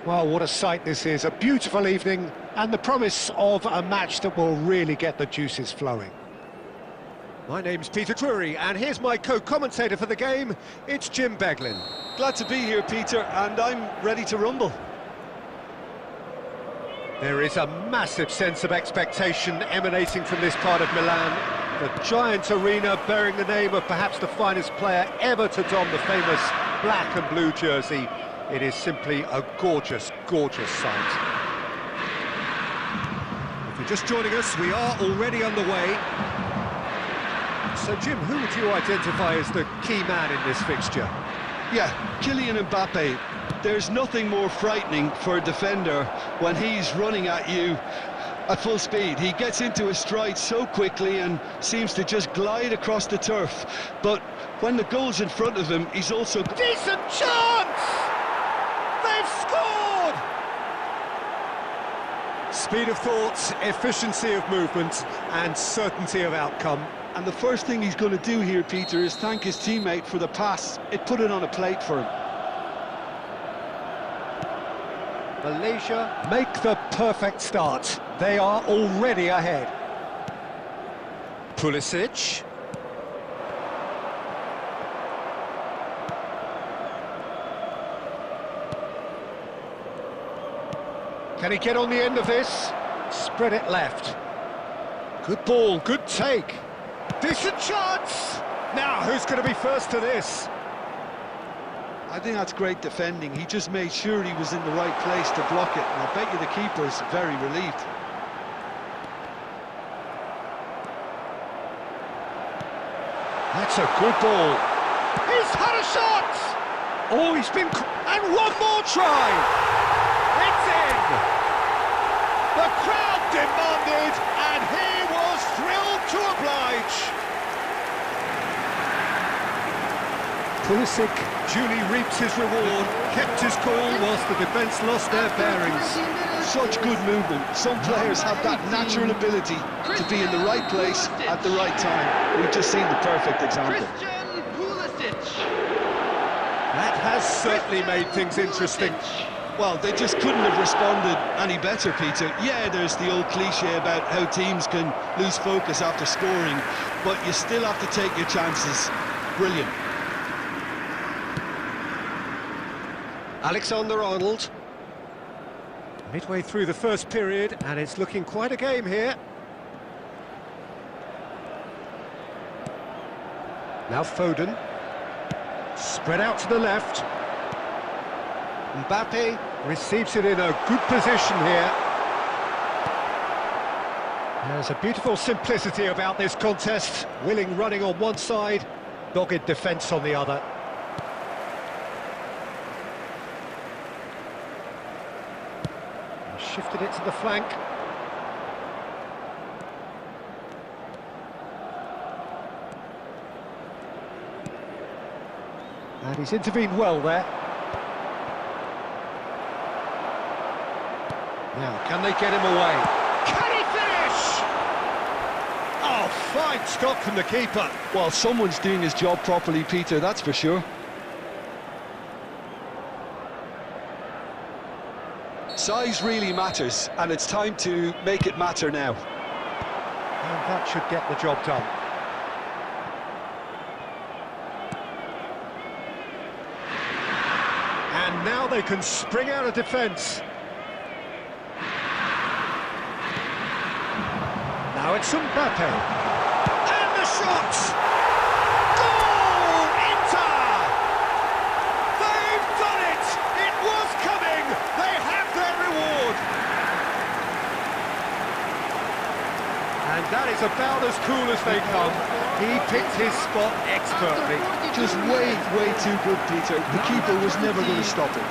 Well, what a sight this is, a beautiful evening and the promise of a match that will really get the juices flowing. My name's Peter Drury and here's my co-commentator for the game, it's Jim Beglin. Glad to be here, Peter, and I'm ready to rumble. There is a massive sense of expectation emanating from this part of Milan. The giant arena bearing the name of perhaps the finest player ever to don the famous black and blue jersey. It is simply a gorgeous, gorgeous sight. If you're just joining us, we are already underway. So, Jim, who would you identify as the key man in this fixture? Yeah, Kylian Mbappe. There's nothing more frightening for a defender when he's running at you at full speed. He gets into his stride so quickly and seems to just glide across the turf. But when the goal's in front of him, he's also... Decent chance! They've scored! Speed of thought, efficiency of movement, and certainty of outcome. And the first thing he's going to do here, Peter, is thank his teammate for the pass. It put it on a plate for him. Malaysia make the perfect start. They are already ahead. Pulisic. Can he get on the end of this? Spread it left. Good ball, good take. Decent chance! Now, who's going to be first to this? I think that's great defending. He just made sure he was in the right place to block it, and I bet you the keeper's very relieved. That's a good ball. He's had a shot! Oh, he's been... And one more try! It's in! The crowd demanded, and he was thrilled to oblige. Pulisic duly reaps his reward, kept his cool whilst the defence lost their bearings. Such good movement. Some players have that natural ability to be in the right place at the right time. We've just seen the perfect example. That has certainly made things interesting. Well, they just couldn't have responded any better, Peter. Yeah, there's the old cliche about how teams can lose focus after scoring, but you still have to take your chances. Brilliant. Alexander-Arnold. Midway through the first period, and it's looking quite a game here. Now Foden. Spread out to the left. Mbappe receives it in a good position here. There's a beautiful simplicity about this contest. Willing running on one side, dogged defence on the other. Shifted it to the flank. And he's intervened well there. Now, can they get him away? Can he finish? Oh, fine stop from the keeper. Well, someone's doing his job properly, Peter, that's for sure. Size really matters, and it's time to make it matter now. And that should get the job done. And now they can spring out of defence. Now it's Mbappe. And the shot! Goal! Inter! They've done it! It was coming! They have their reward! And that is about as cool as they come. He picked his spot expertly. Just way too good, Peter. The keeper was never going to stop it.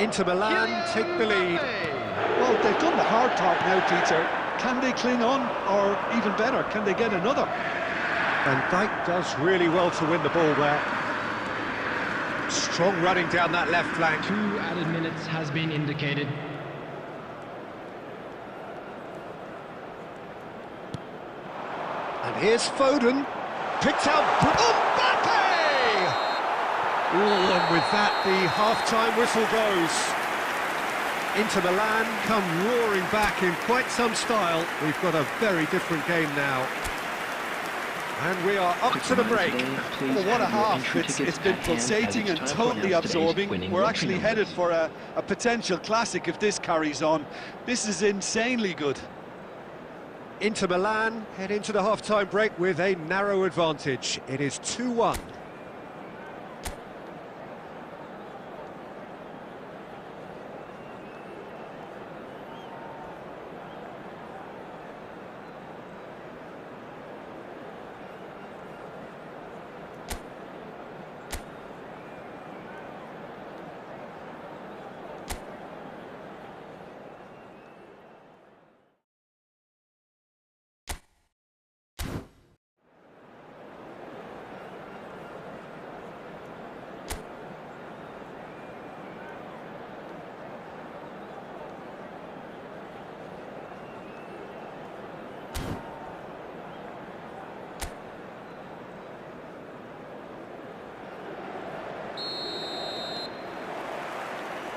Inter Milan take the lead. Well, they've done the hard part now, Peter. Can they cling on, or even better, can they get another? Van Dijk does really well to win the ball there. Strong running down that left flank. 2 added minutes has been indicated. And here's Foden. picked out Mbappe! Oh, and with that, the half-time whistle goes. Inter Milan come roaring back in quite some style. We've got a very different game now. And we are up to the break. Well, what a half. It's been pulsating and totally absorbing. We're actually headed for a potential classic if this carries on. This is insanely good. Inter Milan head into the half-time break with a narrow advantage. It is 2-1.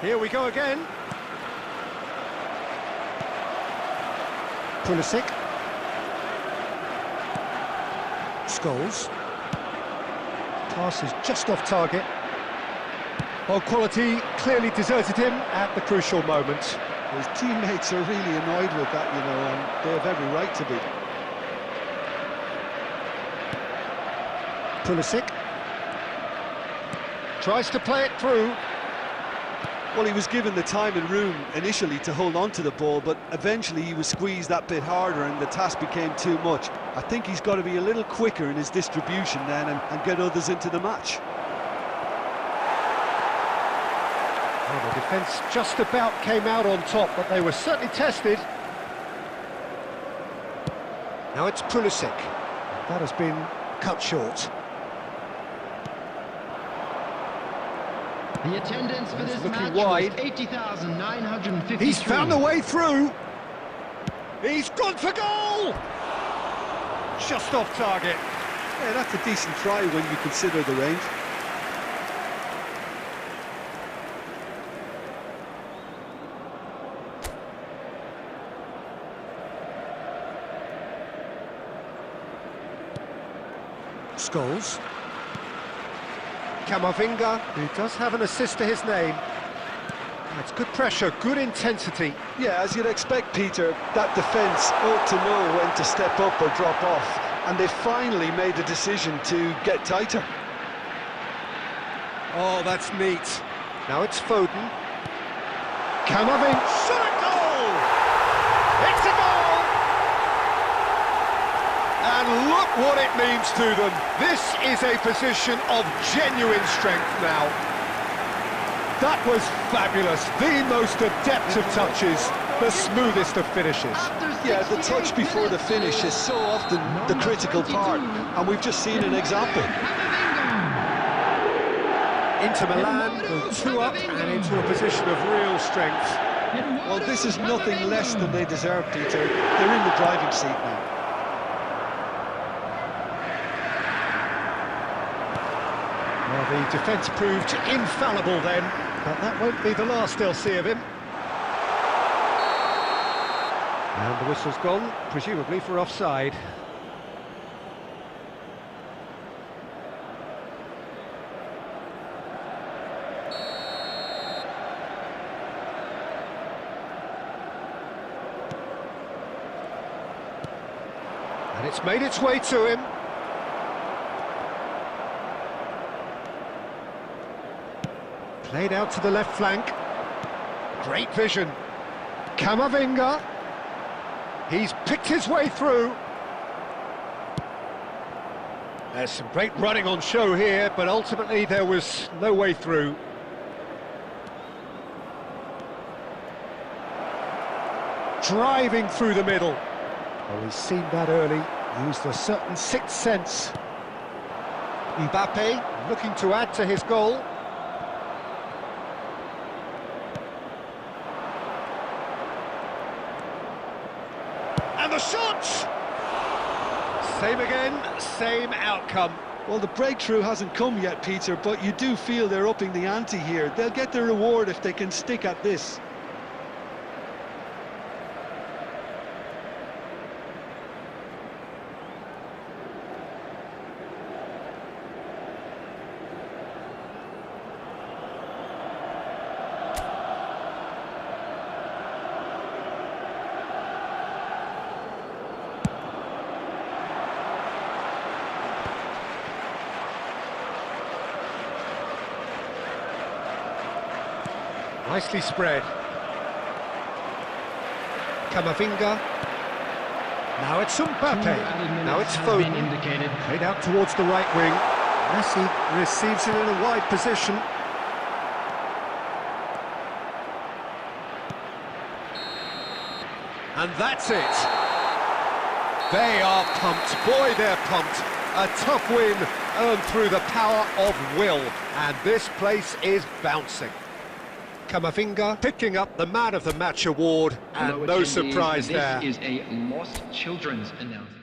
Here we go again. Pulisic. Scholes. Pass is just off target. Well, quality clearly deserted him at the crucial moment. His teammates are really annoyed with that, you know, and they have every right to be. Pulisic. Tries to play it through. Well, he was given the time and room initially to hold on to the ball, but eventually he was squeezed that bit harder and the task became too much. I think he's got to be a little quicker in his distribution then and get others into the match. Well, the defence just about came out on top, but they were certainly tested. Now it's Pulisic. That has been cut short. The attendance for this looking match wide. was 80,953. He's found a way through. He's gone for goal! Just off target. Yeah, that's a decent try when you consider the range. Scholes. Camavinga, who does have an assist to his name. That's good pressure, good intensity. Yeah, as you'd expect, Peter, that defence ought to know when to step up or drop off, and they finally made a decision to get tighter. Oh, that's neat. Now it's Foden. Camavinga, shot a goal! It's a goal! And look what it means to them. This is a position of genuine strength now. That was fabulous. The most adept of touches, the smoothest of finishes. Yeah, the touch before the finish is so often the critical part, and we've just seen an example. Inter Milan go 2 up and into a position of real strength. Well, this is nothing less than they deserve, Peter. They're in the driving seat now. Well, the defence proved infallible then, but that won't be the last they'll see of him. And the whistle's gone, presumably for offside. And it's made its way to him. Played out to the left flank. Great vision. Camavinga. He's picked his way through. There's some great running on show here, but ultimately there was no way through. Driving through the middle. Oh, he's seen that early. Used a certain sixth sense. Mbappe looking to add to his goal. And the shot! Same again, same outcome. Well, the breakthrough hasn't come yet, Peter, but you do feel they're upping the ante here. They'll get their reward if they can stick at this. Nicely spread. Camavinga. Now it's Mbappe. Now it's Foden. Played out towards the right wing. Messi receives it in a wide position. And that's it. They are pumped. Boy, they're pumped. A tough win earned through the power of will. And this place is bouncing. Camavinga picking up the Man of the Match award, and no surprise there. This is a lost children's announcement.